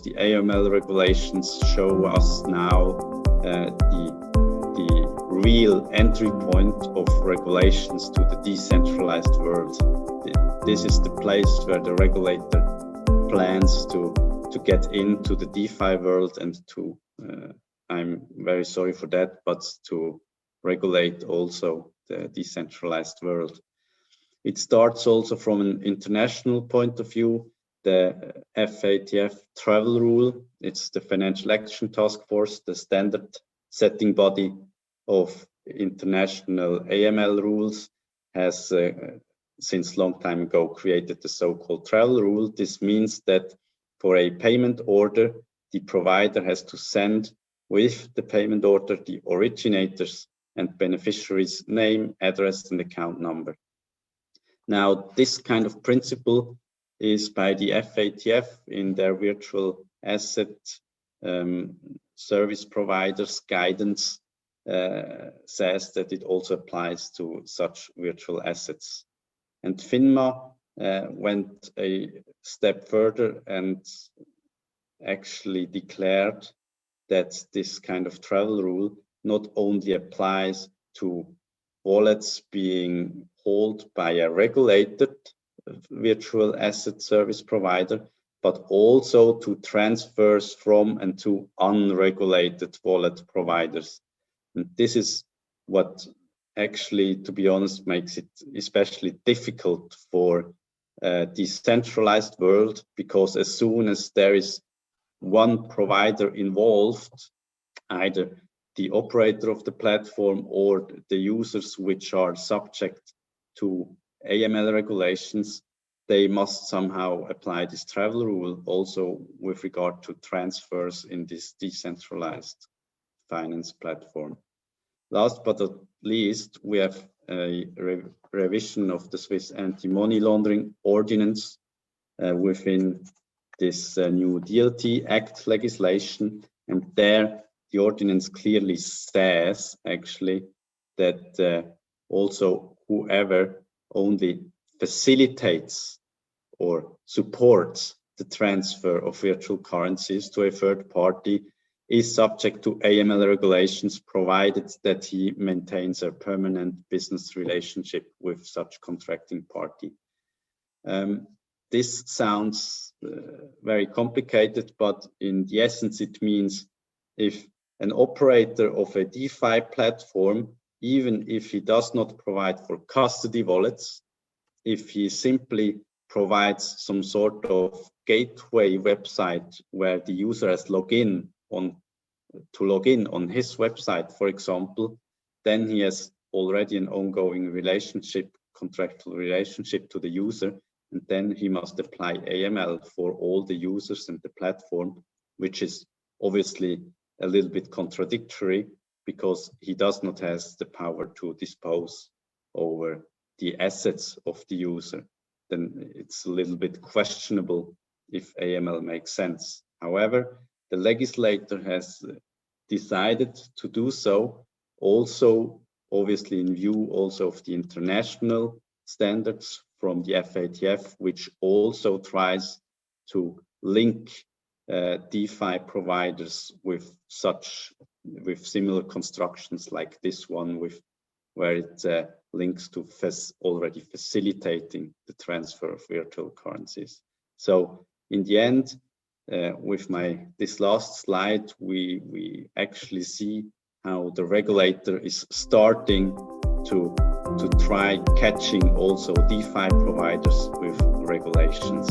the AML regulations show us now the real entry point of regulations to the decentralized world. This is the place where the regulator plans to get into the DeFi world and to, I'm very sorry for that, but to regulate also the decentralized world. It starts also from an international point of view. The FATF travel rule, it's the Financial Action Task Force, the standard setting body of international AML rules, has since long time ago created the so-called travel rule. This means that for a payment order, the provider has to send with the payment order the originator's and beneficiary's name, address, and account number. Now, this kind of principle is by the FATF in their virtual asset service providers guidance, says that it also applies to such virtual assets. And FINMA went a step further and actually declared that this kind of travel rule not only applies to wallets being held by a regulated virtual asset service provider, but also to transfers from and to unregulated wallet providers. And this is what actually, to be honest, makes it especially difficult for a decentralized world, because as soon as there is one provider involved, either the operator of the platform or the users which are subject to AML regulations, they must somehow apply this travel rule also with regard to transfers in this decentralized finance platform. Last but not least, we have a revision of the Swiss anti-money laundering ordinance within this new DLT Act legislation. And there, the ordinance clearly says actually that also whoever only facilitates or supports the transfer of virtual currencies to a third party is subject to AML regulations, provided that he maintains a permanent business relationship with such contracting party. This sounds very complicated, but in the essence, it means if an operator of a DeFi platform, even if he does not provide for custody wallets, if he simply provides some sort of gateway website where the user has to log in on his website, for example, then he has already an ongoing relationship, contractual relationship to the user, and then he must apply AML for all the users and the platform, which is obviously a little bit contradictory because he does not have the power to dispose over the assets of the user. Then it's a little bit questionable if AML makes sense. However, the legislator has decided to do so, also obviously in view also of the international standards from the FATF, which also tries to link DeFi providers with similar constructions like this one, where it links to already facilitating the transfer of virtual currencies. So in the end, with this last slide, we actually see how the regulator is starting to try catching also DeFi providers with regulations.